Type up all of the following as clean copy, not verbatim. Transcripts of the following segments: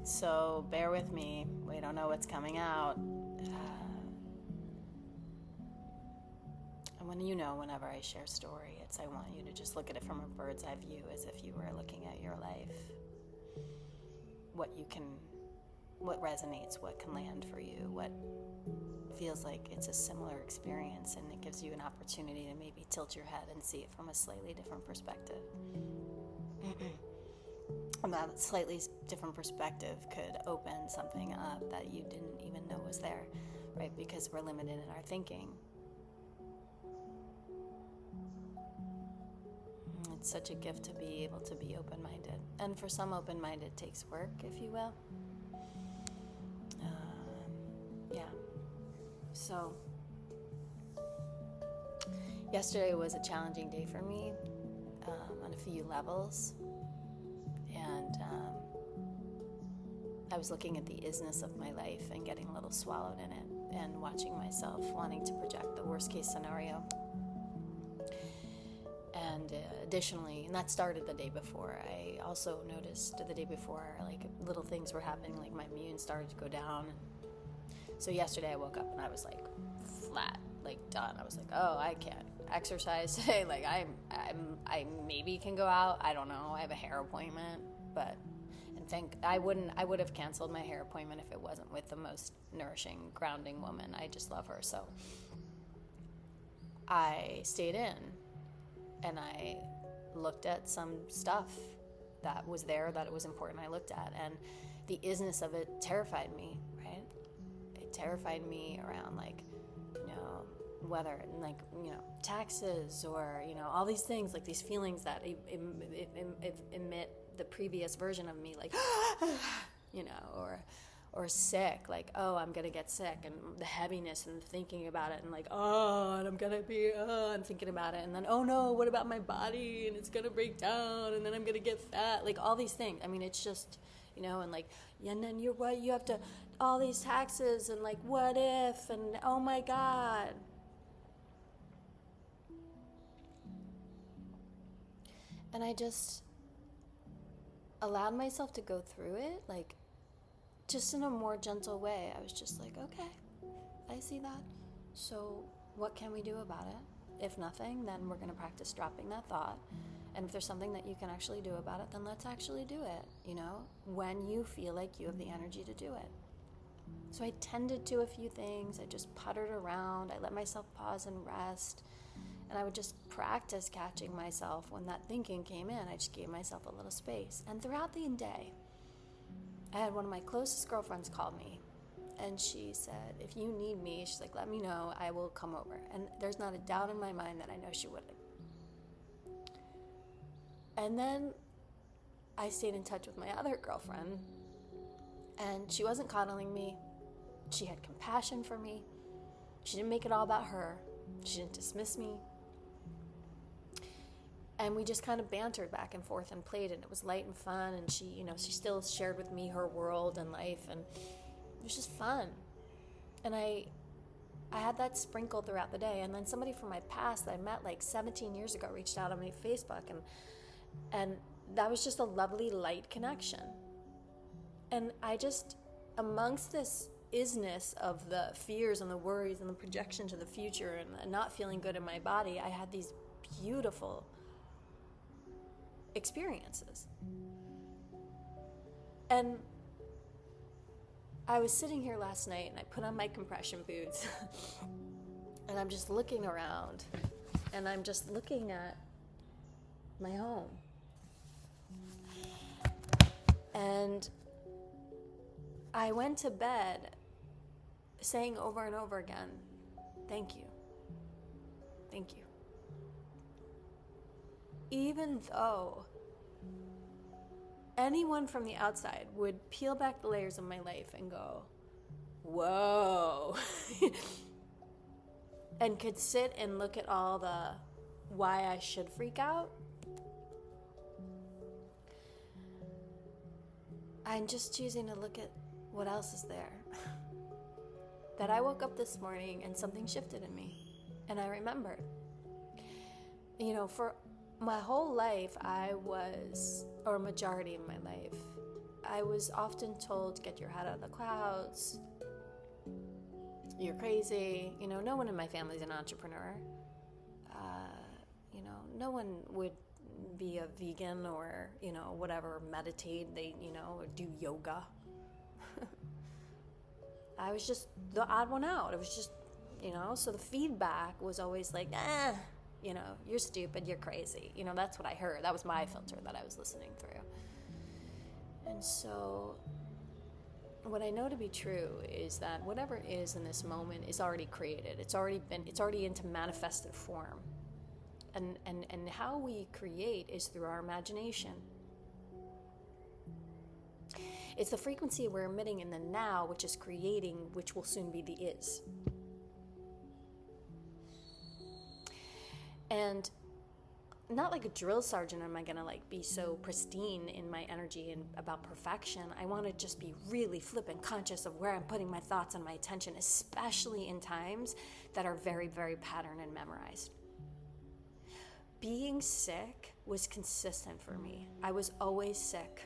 So bear with me. We don't know what's coming out. And whenever I share story, I want you to just look at it from a bird's eye view, as if you were looking at your life. What resonates, what can land for you, what feels like it's a similar experience, and it gives you an opportunity to maybe tilt your head and see it from a slightly different perspective. And that slightly different perspective could open something up that you didn't even know was there, right? Because we're limited in our thinking. It's such a gift to be able to be open-minded. And for some, open-minded takes work, if you will. So, yesterday was a challenging day for me on a few levels. And I was looking at the is-ness of my life and getting a little swallowed in it, and watching myself wanting to project the worst case scenario. And additionally, and that started the day before, I also noticed the day before, like, little things were happening, like my immune started to go down. So yesterday I woke up and I was like flat, like done. I was like, oh, I can't exercise today. Like I maybe can go out. I don't know. I have a hair appointment, but I would have canceled my hair appointment if it wasn't with the most nourishing, grounding woman. I just love her. So I stayed in and I looked at some stuff that was there that it was important I looked at, and the isness of it terrified me, right? It terrified me around, like, whether, like, taxes, or, all these things, like these feelings that emit the previous version of me, like, or sick, like, oh, I'm gonna get sick, and the heaviness and thinking about it, and like, oh, and I'm gonna be, and thinking about it, and then, oh no, what about my body, and it's gonna break down, and then I'm gonna get fat, like all these things. I mean, it's just, and like, and then you have to, all these taxes, and like, what if, and oh my God. And I just allowed myself to go through it, like, just in a more gentle way. I was just like, okay, I see that. So what can we do about it? If nothing, then we're going to practice dropping that thought. And if there's something that you can actually do about it, then let's actually do it, when you feel like you have the energy to do it. So I tended to a few things. I just puttered around. I let myself pause and rest. And I would just practice catching myself when that thinking came in. I just gave myself a little space. And throughout the day, I had one of my closest girlfriends call me, and she said, if you need me, she's like, let me know, I will come over. And there's not a doubt in my mind that I know she would. And then I stayed in touch with my other girlfriend, and she wasn't coddling me. She had compassion for me. She didn't make it all about her. She didn't dismiss me. And we just kind of bantered back and forth and played, and it was light and fun, and she still shared with me her world and life, and it was just fun. And I had that sprinkled throughout the day. And then somebody from my past that I met like 17 years ago reached out on my Facebook, and that was just a lovely light connection. And I just, amongst this isness of the fears and the worries and the projection to the future and not feeling good in my body, I had these beautiful experiences. And I was sitting here last night, and I put on my compression boots and I'm just looking around, and I'm just looking at my home, and I went to bed saying over and over again, thank you, thank you. Even though anyone from the outside would peel back the layers of my life and go, whoa, and could sit and look at all the why I should freak out, I'm just choosing to look at what else is there. That I woke up this morning and something shifted in me, and I remembered. For my whole life, or majority of my life, I was often told, get your head out of the clouds, you're crazy. You know, no one in my family is an entrepreneur. You know, no one would be a vegan or, you know, whatever, meditate, they, you know, or do yoga. I was just the odd one out. It was just, you know, so the feedback was always like, you know, you're stupid, you're crazy. You know, that's what I heard. That was my filter that I was listening through. And so what I know to be true is that whatever is in this moment is already created. It's already into manifested form. And how we create is through our imagination. It's the frequency we're emitting in the now, which is creating, which will soon be the is. And not like a drill sergeant am I gonna like be so pristine in my energy and about perfection. I want to just be really flippant conscious of where I'm putting my thoughts and my attention, especially in times that are very, very patterned and memorized. Being sick was consistent for me. I was always sick.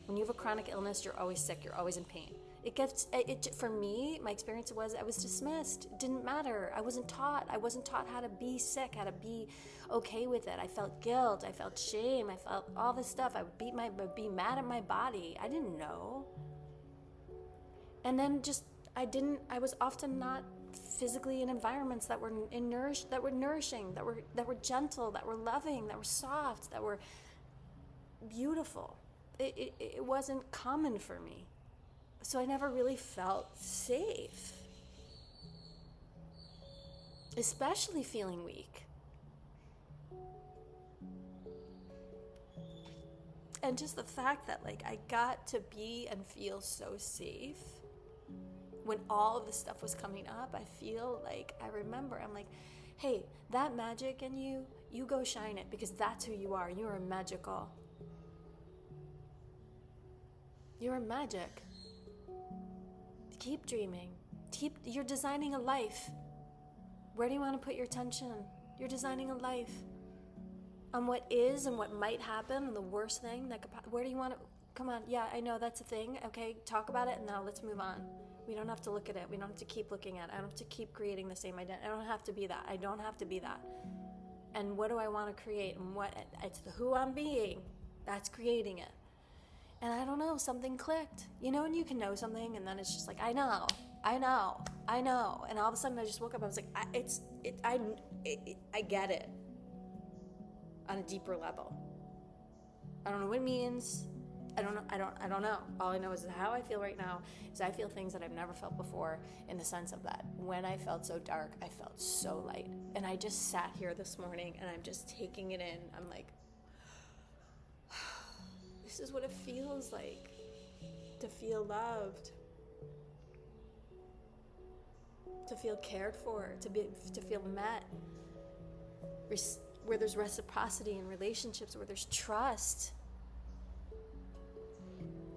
When you have a chronic illness, you're always sick, you're always in pain. For me, my experience was I was dismissed. It didn't matter. I wasn't taught how to be sick, how to be okay with it. I felt guilt, I felt shame, I felt all this stuff. I would be mad at my body. I didn't know. And then I was often not physically in environments that were nourishing, that were gentle, that were loving, that were soft, that were beautiful. It wasn't common for me. So I never really felt safe, especially feeling weak. And just the fact that like I got to be and feel so safe when all of this stuff was coming up, I feel like I remember, I'm like, hey, that magic in you, you go shine it because that's who you are. You are magical. You are magic. Keep dreaming. You're designing a life. Where do you want to put your attention? You're designing a life. On what is and what might happen and the worst thing that could, where do you want to, come on, yeah, I know that's a thing, okay, talk about it and now let's move on. We don't have to look at it. We don't have to keep looking at it. I don't have to keep creating the same identity. I don't have to be that. I don't have to be that. And what do I want to create? And it's who I'm being. That's creating it. And I don't know, something clicked. You know, and you can know something, and then it's just like, I know. And all of a sudden, I just woke up. I was like, I get it on a deeper level. I don't know what it means. I don't know. All I know is how I feel right now is I feel things that I've never felt before, in the sense of that when I felt so dark, I felt so light. And I just sat here this morning, and I'm just taking it in. I'm like, this is what it feels like to feel loved, to feel cared for, to feel met, where there's reciprocity in relationships, where there's trust.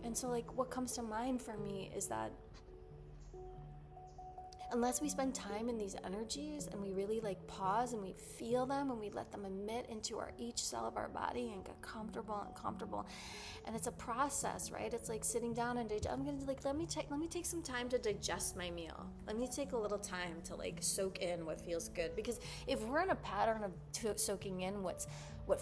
And so like what comes to mind for me is that unless we spend time in these energies and we really like pause and we feel them and we let them emit into each cell of our body and get comfortable, and it's a process, right? It's like sitting down and I'm gonna like let me take some time to digest my meal. Let me take a little time to like soak in what feels good, because if we're in a pattern of soaking in what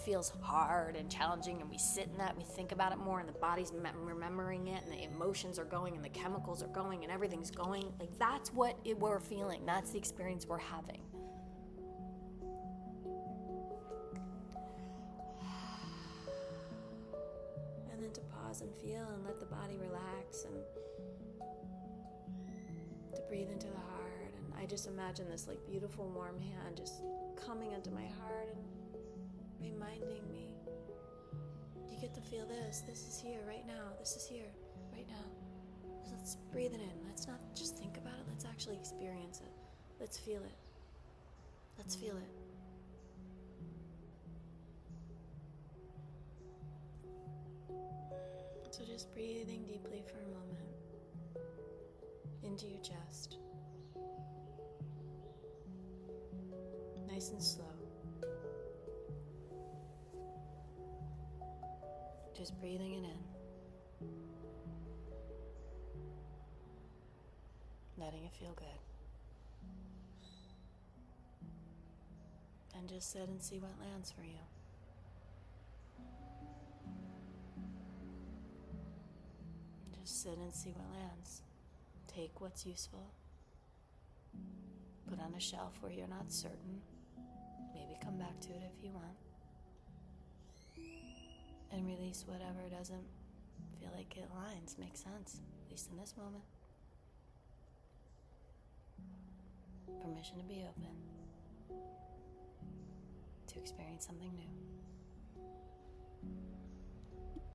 feels hard and challenging, and we sit in that, we think about it more, and the body's remembering it, and the emotions are going, and the chemicals are going, and everything's going, like that's what we're feeling. That's the experience we're having. And then to pause and feel and let the body relax, and to breathe into the heart. And I just imagine this like beautiful warm hand just coming into my heart and reminding me, you get to feel this. This is here right now. This is here right now. So let's breathe it in. Let's not just think about it. Let's actually experience it. Let's feel it. Let's feel it. So just breathing deeply for a moment into your chest. Nice and slow. Just breathing it in. letting it feel good. And just sit and see what lands for you. Just sit and see what lands. Take what's useful. Put on a shelf where you're not certain. Maybe come back to it if you want. And release whatever doesn't feel like it aligns, makes sense, at least in this moment. Permission to be open, to experience something new.